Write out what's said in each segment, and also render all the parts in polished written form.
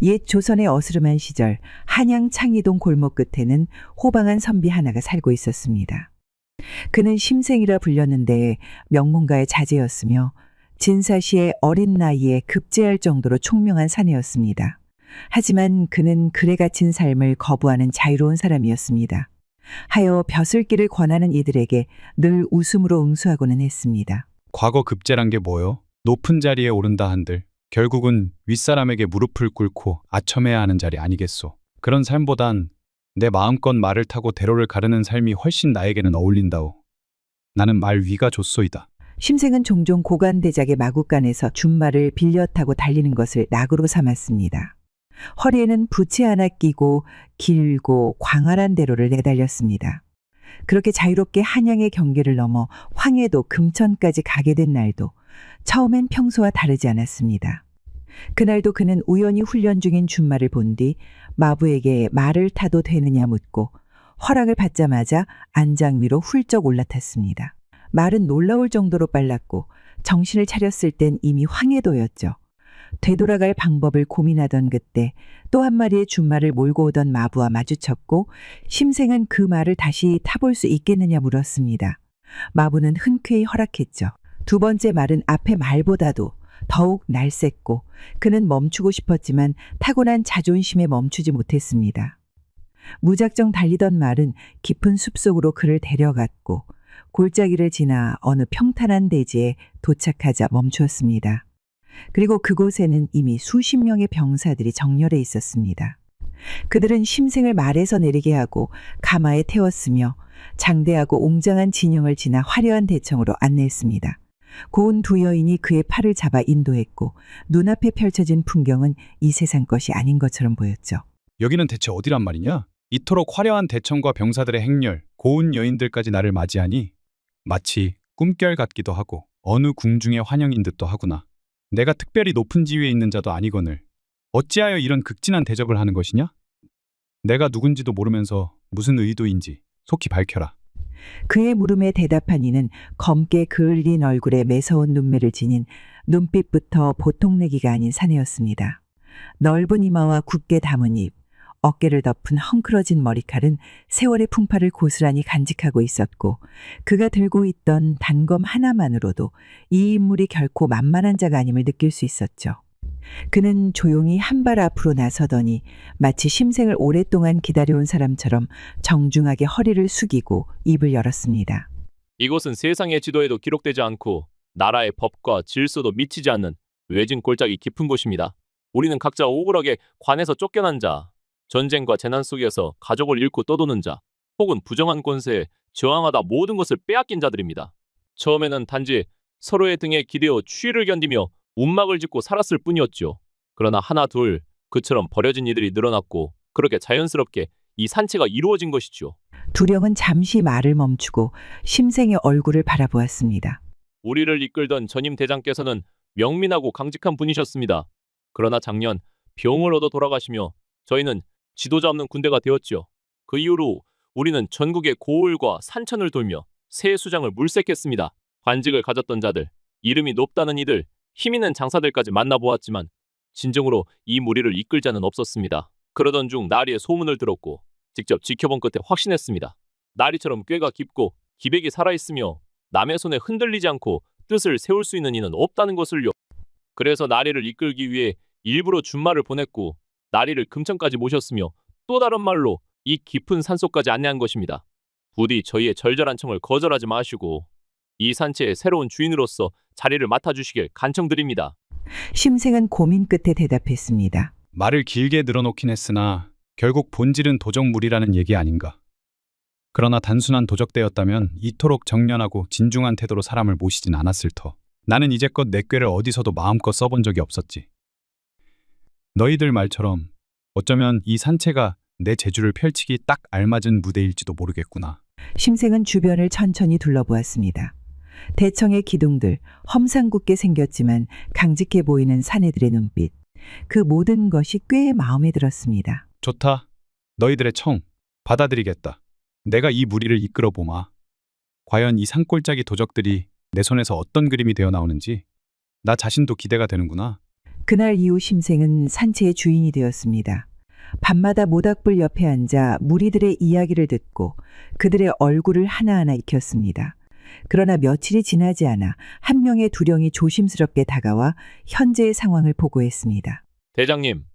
옛 조선의 어스름한 시절 한양 창의동 골목 끝에는 호방한 선비 하나가 살고 있었습니다. 그는 심생이라 불렸는데 명문가의 자제였으며 진사시의 어린 나이에 급제할 정도로 총명한 사내였습니다. 하지만 그는 글에 갇힌 삶을 거부하는 자유로운 사람이었습니다. 하여 벼슬길을 권하는 이들에게 늘 웃음으로 응수하고는 했습니다. 과거 급제란 게 뭐요? 높은 자리에 오른다 한들 결국은 윗사람에게 무릎을 꿇고 아첨해야 하는 자리 아니겠소. 그런 삶보단 내 마음껏 말을 타고 대로를 가르는 삶이 훨씬 나에게는 어울린다오. 나는 말 위가 좋소이다. 심생은 종종 고관대작의 마구간에서 준말을 빌려 타고 달리는 것을 낙으로 삼았습니다. 허리에는 부채 하나 끼고 길고 광활한 대로를 내달렸습니다. 그렇게 자유롭게 한양의 경계를 넘어 황해도 금천까지 가게 된 날도 처음엔 평소와 다르지 않았습니다. 그날도 그는 우연히 훈련 중인 준말을 본 뒤 마부에게 말을 타도 되느냐 묻고 허락을 받자마자 안장 위로 훌쩍 올라탔습니다. 말은 놀라울 정도로 빨랐고 정신을 차렸을 땐 이미 황해도였죠. 되돌아갈 방법을 고민하던 그때 또 한 마리의 준말을 몰고 오던 마부와 마주쳤고 심생은 그 말을 다시 타볼 수 있겠느냐 물었습니다. 마부는 흔쾌히 허락했죠. 두 번째 말은 앞의 말보다도 더욱 날쌔고 그는 멈추고 싶었지만 타고난 자존심에 멈추지 못했습니다. 무작정 달리던 말은 깊은 숲속으로 그를 데려갔고 골짜기를 지나 어느 평탄한 대지에 도착하자 멈추었습니다. 그리고 그곳에는 이미 수십 명의 병사들이 정렬해 있었습니다. 그들은 심생을 말에서 내리게 하고 가마에 태웠으며 장대하고 웅장한 진영을 지나 화려한 대청으로 안내했습니다. 고운 두 여인이 그의 팔을 잡아 인도했고 눈앞에 펼쳐진 풍경은 이 세상 것이 아닌 것처럼 보였죠. 여기는 대체 어디란 말이냐? 이토록 화려한 대청과 병사들의 행렬, 고운 여인들까지 나를 맞이하니 마치 꿈결 같기도 하고 어느 궁중의 환영인 듯도 하구나. 내가 특별히 높은 지위에 있는 자도 아니거늘 어찌하여 이런 극진한 대접을 하는 것이냐? 내가 누군지도 모르면서 무슨 의도인지 속히 밝혀라. 그의 물음에 대답한 이는 검게 그을린 얼굴에 매서운 눈매를 지닌 눈빛부터 보통 내기가 아닌 사내였습니다. 넓은 이마와 굳게 담은 입, 어깨를 덮은 헝클어진 머리칼은 세월의 풍파를 고스란히 간직하고 있었고 그가 들고 있던 단검 하나만으로도 이 인물이 결코 만만한 자가 아님을 느낄 수 있었죠. 그는 조용히 한 발 앞으로 나서더니 마치 심생을 오랫동안 기다려온 사람처럼 정중하게 허리를 숙이고 입을 열었습니다. 이곳은 세상의 지도에도 기록되지 않고 나라의 법과 질서도 미치지 않는 외진 골짜기 깊은 곳입니다. 우리는 각자 억울하게 관에서 쫓겨난 자, 전쟁과 재난 속에서 가족을 잃고 떠도는 자, 혹은 부정한 권세에 저항하다 모든 것을 빼앗긴 자들입니다. 처음에는 단지 서로의 등에 기대어 추위를 견디며 움막을 짓고 살았을 뿐이었죠. 그러나 하나 둘 그처럼 버려진 이들이 늘어났고 그렇게 자연스럽게 이 산채가 이루어진 것이죠. 두령은 잠시 말을 멈추고 심생의 얼굴을 바라보았습니다. 우리를 이끌던 전임 대장께서는 명민하고 강직한 분이셨습니다. 그러나 작년 병을 얻어 돌아가시며 저희는 지도자 없는 군대가 되었지요. 그 이후로 우리는 전국의 고을과 산천을 돌며 새 수장을 물색했습니다. 관직을 가졌던 자들, 이름이 높다는 이들, 힘 있는 장사들까지 만나보았지만 진정으로 이 무리를 이끌 자는 없었습니다. 그러던 중 나리의 소문을 들었고 직접 지켜본 끝에 확신했습니다. 나리처럼 꾀가 깊고 기백이 살아있으며 남의 손에 흔들리지 않고 뜻을 세울 수 있는 이는 없다는 것을요. 그래서 나리를 이끌기 위해 일부러 준말을 보냈고 나리를 금천까지 모셨으며 또 다른 말로 이 깊은 산속까지 안내한 것입니다. 부디 저희의 절절한 청을 거절하지 마시고 이 산채의 새로운 주인으로서 자리를 맡아주시길 간청드립니다. 심생은 고민 끝에 대답했습니다. 말을 길게 늘어놓긴 했으나 결국 본질은 도적무리라는 얘기 아닌가. 그러나 단순한 도적대였다면 이토록 정연하고 진중한 태도로 사람을 모시진 않았을 터. 나는 이제껏 내 꾀를 어디서도 마음껏 써본 적이 없었지. 너희들 말처럼 어쩌면 이 산채가 내 재주를 펼치기 딱 알맞은 무대일지도 모르겠구나. 심생은 주변을 천천히 둘러보았습니다. 대청의 기둥들, 험상궂게 생겼지만 강직해 보이는 사내들의 눈빛, 그 모든 것이 꽤 마음에 들었습니다. 좋다. 너희들의 청 받아들이겠다. 내가 이 무리를 이끌어 보마. 과연 이 산골짜기 도적들이 내 손에서 어떤 그림이 되어 나오는지 나 자신도 기대가 되는구나. 그날 이후 심생은 산채의 주인이 되었습니다. 밤마다 모닥불 옆에 앉아 무리들의 이야기를 듣고 그들의 얼굴을 하나하나 익혔습니다. 그러나 며칠이 지나지 않아 한 명의 두령이 조심스럽게 다가와 현재의 상황을 보고했습니다. 대장님,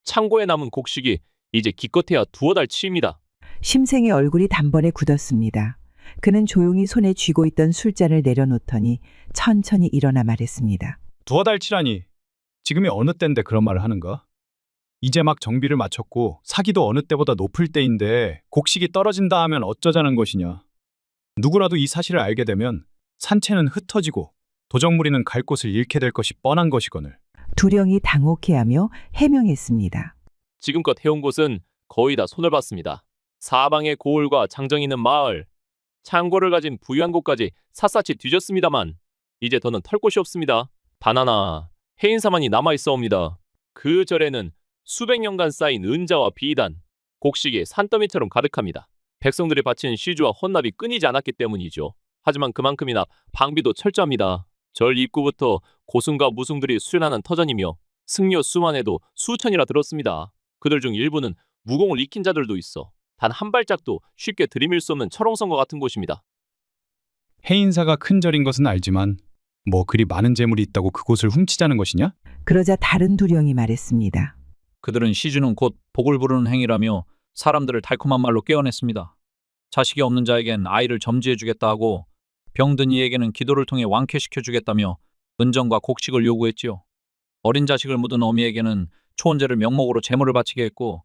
창고에 남은 곡식이 이제 기껏해야 두어 달 치입니다. 심생의 얼굴이 단번에 굳었습니다. 그는 조용히 손에 쥐고 있던 술잔을 내려놓더니 천천히 일어나 말했습니다. 두어 달 치라니. 지금이 어느 때인데 그런 말을 하는가? 이제 막 정비를 마쳤고 사기도 어느 때보다 높을 때인데 곡식이 떨어진다 하면 어쩌자는 것이냐. 누구라도 이 사실을 알게 되면 산채는 흩어지고 도적무리는 갈 곳을 잃게 될 것이 뻔한 것이거늘. 두령이 당혹해하며 해명했습니다. 지금껏 해온 곳은 거의 다 손을 봤습니다. 사방에 고을과 장정이 있는 마을, 창고를 가진 부유한 곳까지 샅샅이 뒤졌습니다만 이제 더는 털 곳이 없습니다. 단 하나, 해인사만이 남아있어옵니다. 그 절에는 수백 년간 쌓인 은자와 비단, 곡식이 산더미처럼 가득합니다. 백성들이 바친 시주와 헌납이 끊이지 않았기 때문이죠. 하지만 그만큼이나 방비도 철저합니다. 절 입구부터 고승과 무승들이 수련하는 터전이며 승려 수만 해도 수천이라 들었습니다. 그들 중 일부는 무공을 익힌 자들도 있어 단 한 발짝도 쉽게 들이밀 수 없는 철옹성과 같은 곳입니다. 해인사가 큰 절인 것은 알지만 뭐 그리 많은 재물이 있다고 그곳을 훔치자는 것이냐? 그러자 다른 두령이 말했습니다. 그들은 시주는 곧 복을 부르는 행위라며 사람들을 달콤한 말로 깨어냈습니다. 자식이 없는 자에겐 아이를 점지해주겠다 하고 병든 이에게는 기도를 통해 완쾌시켜주겠다며 은정과 곡식을 요구했지요. 어린 자식을 묻은 어미에게는 초원제를 명목으로 제물을 바치게 했고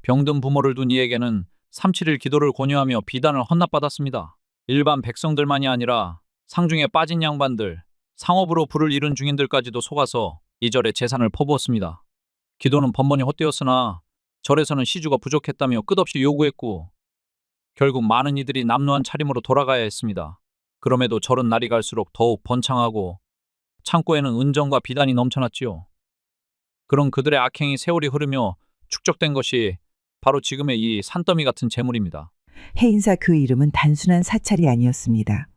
병든 부모를 둔 이에게는 3-7일 기도를 권유하며 비단을 헌납받았습니다. 일반 백성들만이 아니라 상중에 빠진 양반들, 상업으로 부를 이룬 중인들까지도 속아서 이 절에 재산을 퍼부었습니다. 기도는 번번이 헛되었으나 절에서는 시주가 부족했다며 끝없이 요구했고 결국 많은 이들이 남루한 차림으로 돌아가야 했습니다. 그럼에도 절은 날이 갈수록 더욱 번창하고 창고에는 은정과 비단이 넘쳐났지요. 그런 그들의 악행이 세월이 흐르며 축적된 것이 바로 지금의 이 산더미 같은 재물입니다. 해인사 그 이름은 단순한 사찰이 아니었습니다.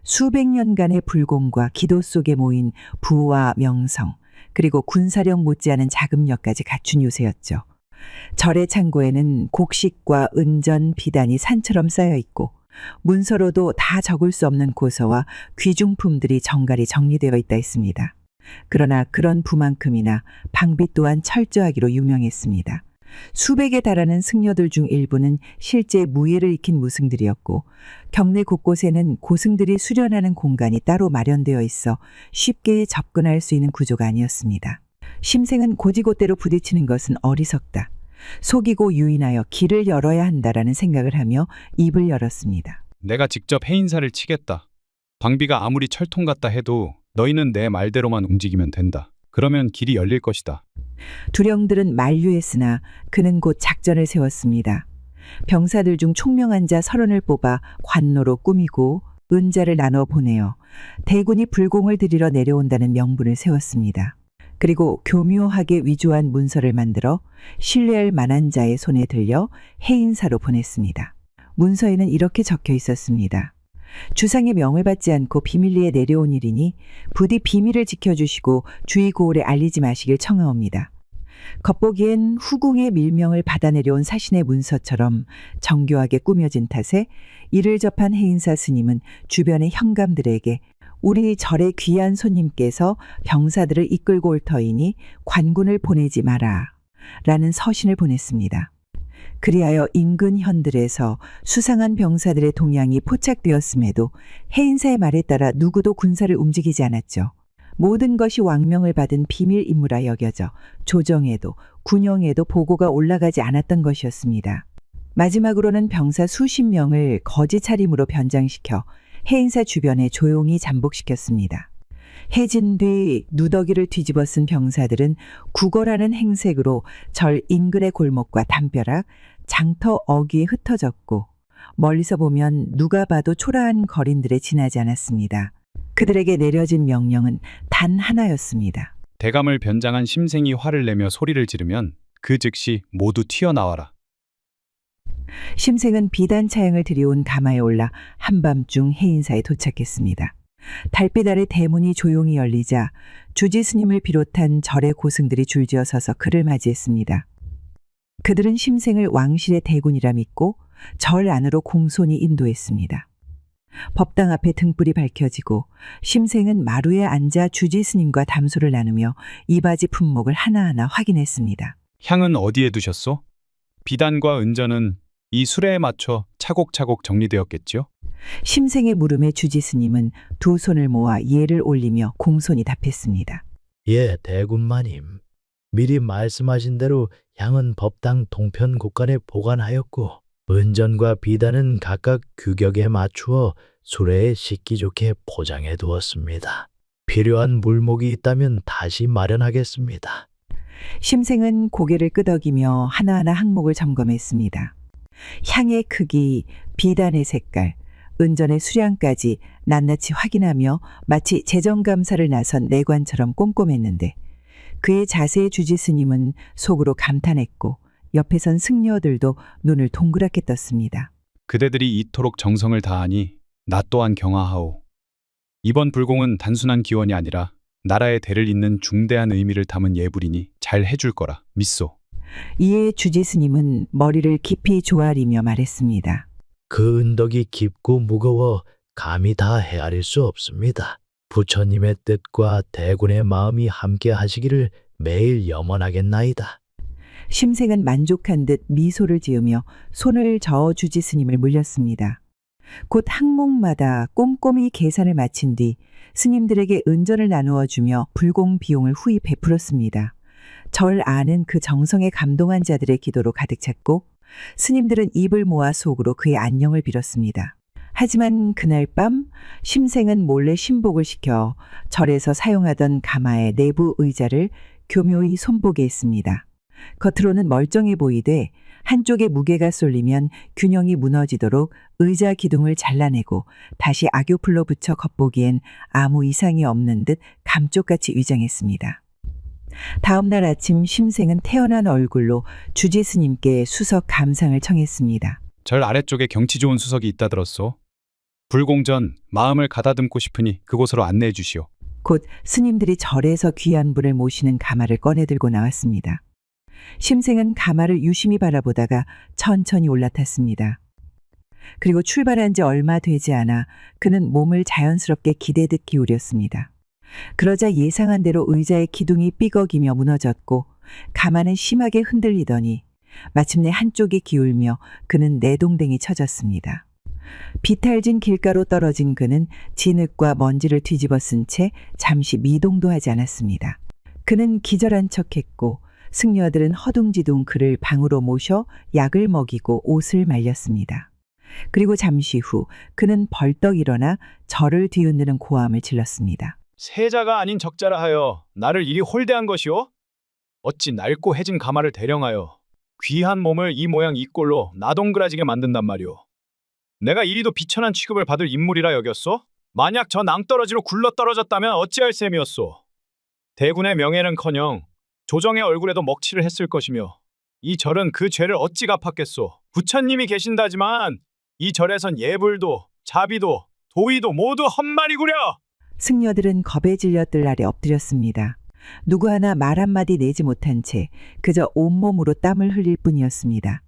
수백 년간의 불공과 기도 속에 모인 부와 명성, 그리고 군사력 못지않은 자금력까지 갖춘 요새였죠. 절의 창고에는 곡식과 은전, 비단이 산처럼 쌓여 있고 문서로도 다 적을 수 없는 고서와 귀중품들이 정갈이 정리되어 있다 했습니다. 그러나 그런 부만큼이나 방비 또한 철저하기로 유명했습니다. 수백에 달하는 승려들 중 일부는 실제 무예를 익힌 무승들이었고 경내 곳곳에는 고승들이 수련하는 공간이 따로 마련되어 있어 쉽게 접근할 수 있는 구조가 아니었습니다. 심생은 고지곳대로 부딪히는 것은 어리석다. 속이고 유인하여 길을 열어야 한다라는 생각을 하며 입을 열었습니다. 내가 직접 해인사를 치겠다. 방비가 아무리 철통 같다 해도 너희는 내 말대로만 움직이면 된다. 그러면 길이 열릴 것이다. 두령들은 만류했으나 그는 곧 작전을 세웠습니다. 병사들 중 총명한 자 30을 뽑아 관노로 꾸미고 은자를 나눠 보내어 대군이 불공을 들이러 내려온다는 명분을 세웠습니다. 그리고 교묘하게 위조한 문서를 만들어 신뢰할 만한 자의 손에 들려 해인사로 보냈습니다. 문서에는 이렇게 적혀 있었습니다. 주상의 명을 받지 않고 비밀리에 내려온 일이니 부디 비밀을 지켜주시고 주의 고을에 알리지 마시길 청하옵니다. 겉보기엔 후궁의 밀명을 받아 내려온 사신의 문서처럼 정교하게 꾸며진 탓에 이를 접한 해인사 스님은 주변의 현감들에게 우리 절의 귀한 손님께서 병사들을 이끌고 올 터이니 관군을 보내지 마라 라는 서신을 보냈습니다. 그리하여 인근 현들에서 수상한 병사들의 동향이 포착되었음에도 해인사의 말에 따라 누구도 군사를 움직이지 않았죠. 모든 것이 왕명을 받은 비밀 임무라 여겨져 조정에도 군영에도 보고가 올라가지 않았던 것이었습니다. 마지막으로는 병사 수십 명을 거짓 차림으로 변장시켜 해인사 주변에 조용히 잠복시켰습니다. 해진 뒤 누더기를 뒤집어 쓴 병사들은 구걸하는 행색으로 절 인근의 골목과 담벼락, 장터 어귀에 흩어졌고 멀리서 보면 누가 봐도 초라한 거린들에 지나지 않았습니다. 그들에게 내려진 명령은 단 하나였습니다. 대감을 변장한 심생이 화를 내며 소리를 지르면 그 즉시 모두 튀어나와라. 심생은 비단 차양을 들여온 가마에 올라 한밤중 해인사에 도착했습니다. 달빛 아래 대문이 조용히 열리자 주지 스님을 비롯한 절의 고승들이 줄지어 서서 그를 맞이했습니다. 그들은 심생을 왕실의 대군이라 믿고 절 안으로 공손히 인도했습니다. 법당 앞에 등불이 밝혀지고 심생은 마루에 앉아 주지 스님과 담소를 나누며 이바지 품목을 하나하나 확인했습니다. 향은 어디에 두셨소? 비단과 은전은 이 수레에 맞춰 차곡차곡 정리되었겠지요? 심생의 물음에 주지 스님은 두 손을 모아 예를 올리며 공손히 답했습니다. 예, 대군마님. 미리 말씀하신 대로 향은 법당 동편 곳간에 보관하였고 은전과 비단은 각각 규격에 맞추어 수레에 싣기 좋게 포장해 두었습니다. 필요한 물목이 있다면 다시 마련하겠습니다. 심생은 고개를 끄덕이며 하나하나 항목을 점검했습니다. 향의 크기, 비단의 색깔, 은전의 수량까지 낱낱이 확인하며 마치 재정감사를 나선 내관처럼 꼼꼼했는데 그의 자세에 주지 스님은 속으로 감탄했고 옆에 선 승려들도 눈을 동그랗게 떴습니다. 그대들이 이토록 정성을 다하니 나 또한 경하하오. 이번 불공은 단순한 기원이 아니라 나라의 대를 잇는 중대한 의미를 담은 예불이니 잘 해줄 거라 믿소. 이에 주지 스님은 머리를 깊이 조아리며 말했습니다. 그 은덕이 깊고 무거워 감히 다 헤아릴 수 없습니다. 부처님의 뜻과 대군의 마음이 함께 하시기를 매일 염원하겠나이다. 심생은 만족한 듯 미소를 지으며 손을 저어 주지 스님을 물렸습니다. 곧 항목마다 꼼꼼히 계산을 마친 뒤 스님들에게 은전을 나누어 주며 불공 비용을 후히 베풀었습니다. 절 안은 그 정성에 감동한 자들의 기도로 가득 찼고 스님들은 입을 모아 속으로 그의 안녕을 빌었습니다. 하지만 그날 밤 심생은 몰래 신복을 시켜 절에서 사용하던 가마의 내부 의자를 교묘히 손보게 했습니다. 겉으로는 멀쩡해 보이되 한쪽에 무게가 쏠리면 균형이 무너지도록 의자 기둥을 잘라내고 다시 악교풀로 붙여 겉보기엔 아무 이상이 없는 듯 감쪽같이 위장했습니다. 다음 날 아침 심생은 태어난 얼굴로 주지 스님께 수석 감상을 청했습니다. 절 아래쪽에 경치 좋은 수석이 있다 들었소. 불공전 마음을 가다듬고 싶으니 그곳으로 안내해 주시오. 곧 스님들이 절에서 귀한 분을 모시는 가마를 꺼내 들고 나왔습니다. 심생은 가마를 유심히 바라보다가 천천히 올라탔습니다. 그리고 출발한 지 얼마 되지 않아 그는 몸을 자연스럽게 기대듯 기울였습니다. 그러자 예상한 대로 의자의 기둥이 삐걱이며 무너졌고 가마는 심하게 흔들리더니 마침내 한쪽에 기울며 그는 내동댕이 쳐졌습니다. 비탈진 길가로 떨어진 그는 진흙과 먼지를 뒤집어 쓴 채 잠시 미동도 하지 않았습니다. 그는 기절한 척했고 승려들은 허둥지둥 그를 방으로 모셔 약을 먹이고 옷을 말렸습니다. 그리고 잠시 후 그는 벌떡 일어나 절을 뒤흔드는 고함을 질렀습니다. 세자가 아닌 적자라 하여 나를 이리 홀대한 것이오? 어찌 낡고 해진 가마를 대령하여 귀한 몸을 이 모양 이 꼴로 나동그라지게 만든단 말이오. 내가 이리도 비천한 취급을 받을 인물이라 여겼소? 만약 저 낭떠러지로 굴러떨어졌다면 어찌할 셈이었소? 대군의 명예는커녕 조정의 얼굴에도 먹칠을 했을 것이며 이 절은 그 죄를 어찌 갚았겠소? 부처님이 계신다지만 이 절에선 예불도 자비도 도의도 모두 헛말이구려! 승려들은 겁에 질려 뜰 아래 엎드렸습니다. 누구 하나 말 한마디 내지 못한 채 그저 온몸으로 땀을 흘릴 뿐이었습니다.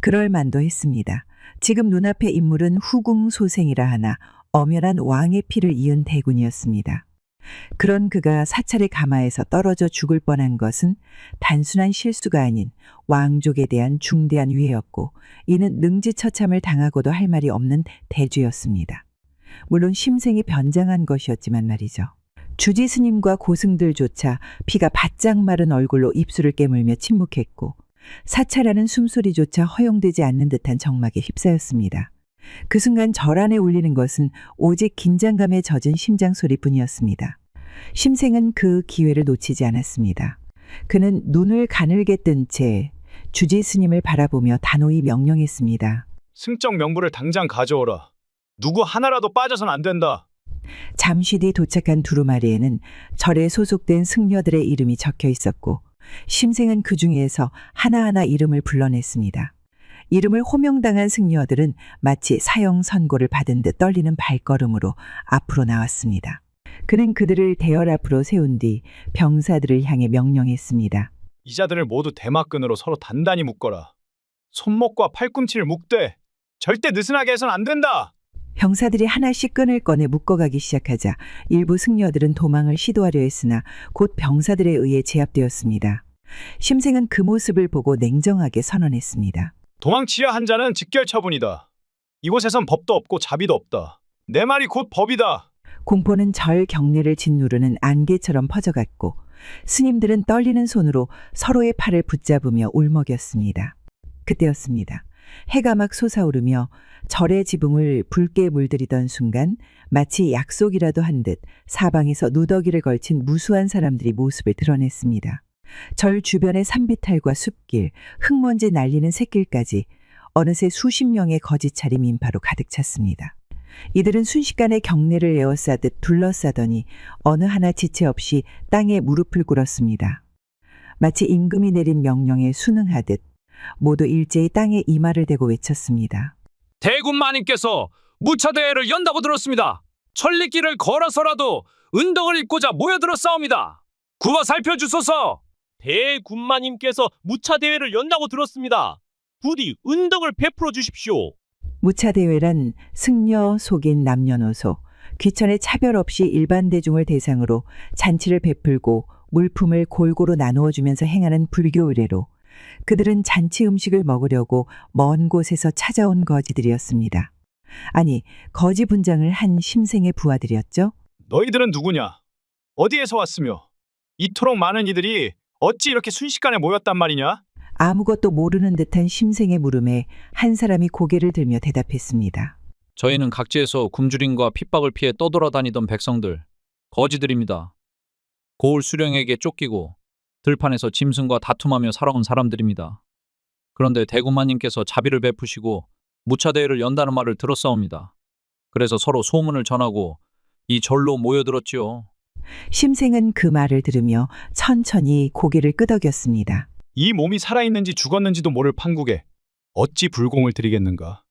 그럴 만도 했습니다. 지금 눈앞의 인물은 후궁소생이라 하나 엄연한 왕의 피를 이은 대군이었습니다. 그런 그가 사찰의 가마에서 떨어져 죽을 뻔한 것은 단순한 실수가 아닌 왕족에 대한 중대한 위해였고 이는 능지처참을 당하고도 할 말이 없는 대죄였습니다. 물론 심생이 변장한 것이었지만 말이죠. 주지 스님과 고승들조차 피가 바짝 마른 얼굴로 입술을 깨물며 침묵했고 사찰하는 숨소리조차 허용되지 않는 듯한 정막에 휩싸였습니다. 그 순간 절 안에 울리는 것은 오직 긴장감에 젖은 심장 소리뿐이었습니다. 심생은 그 기회를 놓치지 않았습니다. 그는 눈을 가늘게 뜬 채 주지 스님을 바라보며 단호히 명령했습니다. 승적 명부를 당장 가져오라. 누구 하나라도 빠져선 안 된다. 잠시 뒤 도착한 두루마리에는 절에 소속된 승려들의 이름이 적혀 있었고 심생은 그 중에서 하나하나 이름을 불러냈습니다. 이름을 호명당한 승려들은 마치 사형 선고를 받은 듯 떨리는 발걸음으로 앞으로 나왔습니다. 그는 그들을 대열 앞으로 세운 뒤 병사들을 향해 명령했습니다. 이자들을 모두 대마끈으로 서로 단단히 묶어라. 손목과 팔꿈치를 묶되 절대 느슨하게 해선 안 된다. 병사들이 하나씩 끈을 꺼내 묶어가기 시작하자 일부 승려들은 도망을 시도하려 했으나 곧 병사들에 의해 제압되었습니다. 심생은 그 모습을 보고 냉정하게 선언했습니다. 도망치려 한 자는 직결 처분이다. 이곳에선 법도 없고 자비도 없다. 내 말이 곧 법이다. 공포는 절 경내를 짓누르는 안개처럼 퍼져갔고 스님들은 떨리는 손으로 서로의 팔을 붙잡으며 울먹였습니다. 그때였습니다. 해가 막 솟아오르며 절의 지붕을 붉게 물들이던 순간 마치 약속이라도 한 듯 사방에서 누더기를 걸친 무수한 사람들이 모습을 드러냈습니다. 절 주변의 산비탈과 숲길, 흙먼지 날리는 샛길까지 어느새 수십 명의 거짓 차림 인파로 가득 찼습니다. 이들은 순식간에 경내를 에워싸듯 둘러싸더니 어느 하나 지체 없이 땅에 무릎을 꿇었습니다. 마치 임금이 내린 명령에 순응하듯 모두 일제히 땅에 이마를 대고 외쳤습니다. 대군 마님께서 무차대회를 연다고 들었습니다. 천리길을 걸어서라도 은덕을 입고자 모여들었사옵니다. 구워 살펴주소서. 대군마님께서 무차 대회를 연다고 들었습니다. 부디 은덕을 베풀어 주십시오. 무차대회란 승려, 속인, 남녀노소, 귀천의 차별 없이 일반 대중을 대상으로 잔치를 베풀고 물품을 골고루 나누어 주면서 행하는 불교 의례로 그들은 잔치 음식을 먹으려고 먼 곳에서 찾아온 거지들이었습니다. 아니, 거지 분장을 한 심생의 부하들이었죠. 너희들은 누구냐? 어디에서 왔으며 이토록 많은 이들이 어찌 이렇게 순식간에 모였단 말이냐? 아무것도 모르는 듯한 심생의 물음에 한 사람이 고개를 들며 대답했습니다. 저희는 각지에서 굶주림과 핍박을 피해 떠돌아다니던 백성들, 거지들입니다. 고을 수령에게 쫓기고 들판에서 짐승과 다툼하며 살아온 사람들입니다. 그런데 대군마님께서 자비를 베푸시고 무차대회를 연다는 말을 들었사옵니다. 그래서 서로 소문을 전하고 이 절로 모여들었지요. 심생은 그 말을 들으며 천천히 고개를 끄덕였습니다. 이 몸이 살아있는지 죽었는지도 모를 판국에 어찌 불공을 드리겠는가?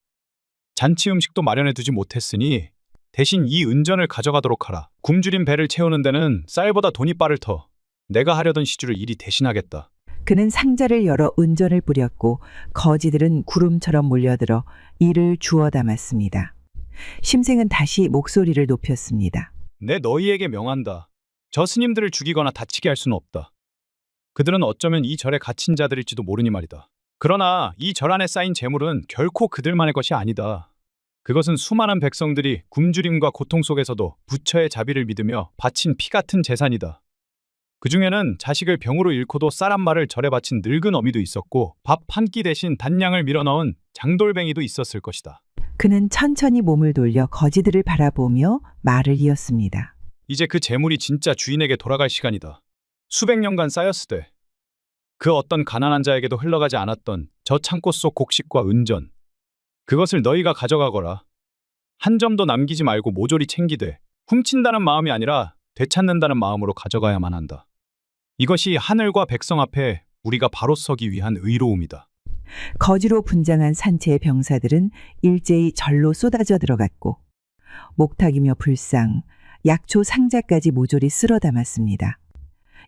잔치 음식도 마련해 두지 못했으니 대신 이 은전을 가져가도록 하라. 굶주린 배를 채우는 데는 쌀보다 돈이 빠를 터. 내가 하려던 시주를 이리 대신하겠다. 그는 상자를 열어 은전을 뿌렸고 거지들은 구름처럼 몰려들어 이를 주워 담았습니다. 심생은 다시 목소리를 높였습니다. 내 너희에게 명한다. 저 스님들을 죽이거나 다치게 할 수는 없다. 그들은 어쩌면 이 절에 갇힌 자들일지도 모르니 말이다. 그러나 이 절 안에 쌓인 재물은 결코 그들만의 것이 아니다. 그것은 수많은 백성들이 굶주림과 고통 속에서도 부처의 자비를 믿으며 바친 피 같은 재산이다. 그중에는 자식을 병으로 잃고도 쌀 한 마를 절에 바친 늙은 어미도 있었고 밥 한 끼 대신 단량을 밀어넣은 장돌뱅이도 있었을 것이다. 그는 천천히 몸을 돌려 거지들을 바라보며 말을 이었습니다. 이제 그 재물이 진짜 주인에게 돌아갈 시간이다. 수백 년간 쌓였으되 그 어떤 가난한 자에게도 흘러가지 않았던 저 창고 속 곡식과 은전, 그것을 너희가 가져가거라. 한 점도 남기지 말고 모조리 챙기되 훔친다는 마음이 아니라 되찾는다는 마음으로 가져가야만 한다. 이것이 하늘과 백성 앞에 우리가 바로 서기 위한 의로움이다. 거지로 분장한 산채의 병사들은 일제히 절로 쏟아져 들어갔고 목탁이며 불상, 약초 상자까지 모조리 쓸어 담았습니다.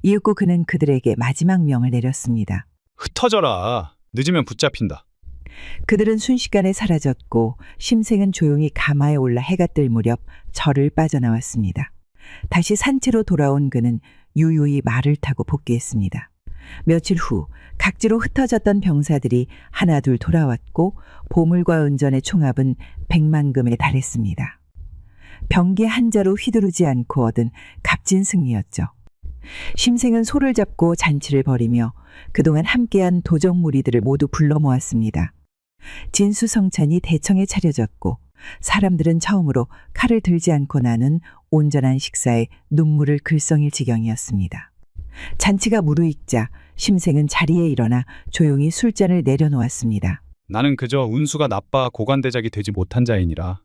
이윽고 그는 그들에게 마지막 명을 내렸습니다. 흩어져라. 늦으면 붙잡힌다. 그들은 순식간에 사라졌고 심생은 조용히 가마에 올라 해가 뜰 무렵 절을 빠져나왔습니다. 다시 산채로 돌아온 그는 유유히 말을 타고 복귀했습니다. 며칠 후 각지로 흩어졌던 병사들이 하나둘 돌아왔고 보물과 은전의 총합은 100만금에 달했습니다. 병기 한 자루 휘두르지 않고 얻은 값진 승리였죠. 심생은 소를 잡고 잔치를 벌이며 그동안 함께한 도적 무리들을 모두 불러 모았습니다. 진수성찬이 대청에 차려졌고 사람들은 처음으로 칼을 들지 않고 나눈 온전한 식사에 눈물을 글썽일 지경이었습니다. 잔치가 무르익자 심생은 자리에 일어나 조용히 술잔을 내려놓았습니다. 나는 그저 운수가 나빠 고관대작이 되지 못한 자이니라.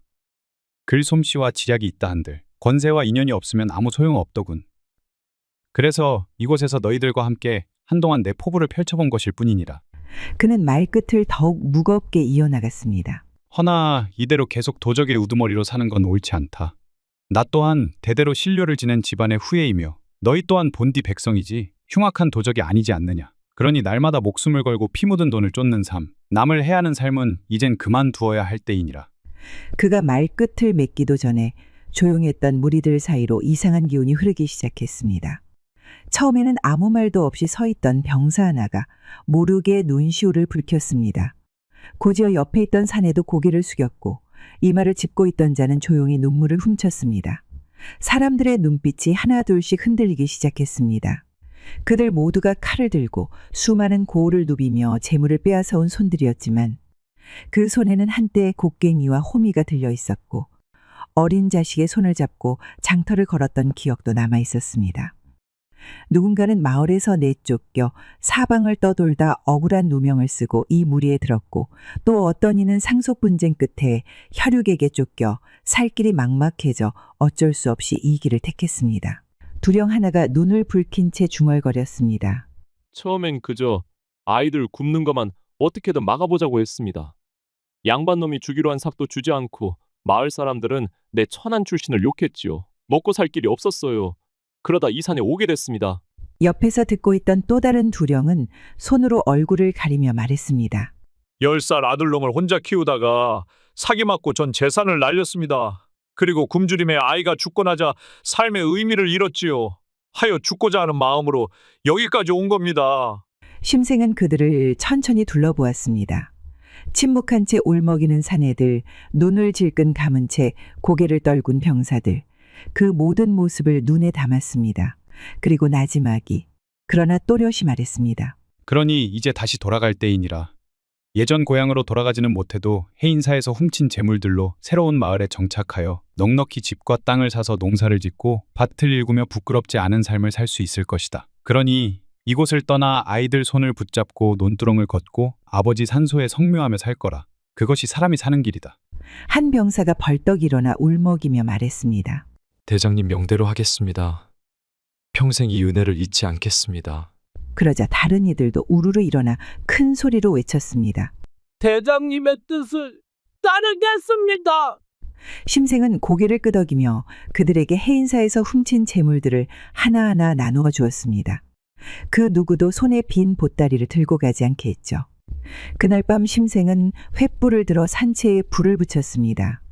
글솜씨와 지략이 있다 한들 권세와 인연이 없으면 아무 소용없더군. 그래서 이곳에서 너희들과 함께 한동안 내 포부를 펼쳐본 것일 뿐이니라. 그는 말끝을 더욱 무겁게 이어나갔습니다. 허나 이대로 계속 도적의 우두머리로 사는 건 옳지 않다. 나 또한 대대로 신료를 지낸 집안의 후예이며 너희 또한 본디 백성이지 흉악한 도적이 아니지 않느냐. 그러니 날마다 목숨을 걸고 피 묻은 돈을 쫓는 삶, 남을 해하는 삶은 이젠 그만두어야 할 때이니라. 그가 말끝을 맺기도 전에 조용했던 무리들 사이로 이상한 기운이 흐르기 시작했습니다. 처음에는 아무 말도 없이 서 있던 병사 하나가 모르게 눈시울을 붉혔습니다. 곧이어 옆에 있던 사내도 고개를 숙였고 이마를 짚고 있던 자는 조용히 눈물을 훔쳤습니다. 사람들의 눈빛이 하나둘씩 흔들리기 시작했습니다. 그들 모두가 칼을 들고 수많은 고울을 누비며 재물을 빼앗아온 손들이었지만 그 손에는 한때 곡괭이와 호미가 들려 있었고 어린 자식의 손을 잡고 장터를 걸었던 기억도 남아 있었습니다. 누군가는 마을에서 내쫓겨 사방을 떠돌다 억울한 누명을 쓰고 이 무리에 들었고 또 어떤 이는 상속 분쟁 끝에 혈육에게 쫓겨 살 길이 막막해져 어쩔 수 없이 이 길을 택했습니다. 두령 하나가 눈을 붉힌 채 중얼거렸습니다. 처음엔 그저 아이들 굶는 것만 어떻게든 막아보자고 했습니다. 양반놈이 주기로 한 삭도 주지 않고 마을 사람들은 내 천한 출신을 욕했지요. 먹고 살 길이 없었어요. 그러다 이 산에 오게 됐습니다. 옆에서 듣고 있던 또 다른 두령은 손으로 얼굴을 가리며 말했습니다. 10살 아들놈을 혼자 키우다가 사기 맞고 전 재산을 날렸습니다. 그리고 굶주림에 아이가 죽고 나자 삶의 의미를 잃었지요. 하여 죽고자 하는 마음으로 여기까지 온 겁니다. 심생은 그들을 천천히 둘러보았습니다. 침묵한 채 울먹이는 사내들, 눈을 질끈 감은 채 고개를 떨군 병사들, 그 모든 모습을 눈에 담았습니다. 그리고 나지막이 그러나 또렷이 말했습니다. 그러니 이제 다시 돌아갈 때이니라. 예전 고향으로 돌아가지는 못해도 해인사에서 훔친 재물들로 새로운 마을에 정착하여 넉넉히 집과 땅을 사서 농사를 짓고 밭을 일구며 부끄럽지 않은 삶을 살 수 있을 것이다. 그러니 이곳을 떠나 아이들 손을 붙잡고 논두렁을 걷고 아버지 산소에 성묘하며 살 거라. 그것이 사람이 사는 길이다. 한 병사가 벌떡 일어나 울먹이며 말했습니다. 대장님 명대로 하겠습니다. 평생 이 은혜를 잊지 않겠습니다. 그러자 다른 이들도 우르르 일어나 큰 소리로 외쳤습니다. 대장님의 뜻을 따르겠습니다. 심생은 고개를 끄덕이며 그들에게 해인사에서 훔친 재물들을 하나하나 나누어 주었습니다. 그 누구도 손에 빈 보따리를 들고 가지 않게 했죠. 그날 밤 심생은 횃불을 들어 산채에 불을 붙였습니다.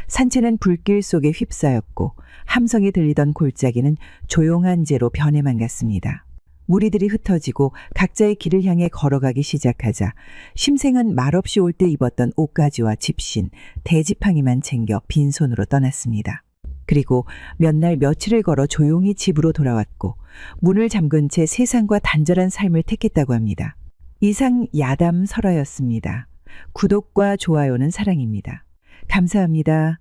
산채는 불길 속에 휩싸였고 함성이 들리던 골짜기는 조용한 재로 변해만 갔습니다. 무리들이 흩어지고 각자의 길을 향해 걸어가기 시작하자 심생은 말없이 올 때 입었던 옷가지와 집신, 대지팡이만 챙겨 빈손으로 떠났습니다. 그리고 몇 날 며칠을 걸어 조용히 집으로 돌아왔고 문을 잠근 채 세상과 단절한 삶을 택했다고 합니다. 이상 야담 설화였습니다. 구독과 좋아요는 사랑입니다. 감사합니다.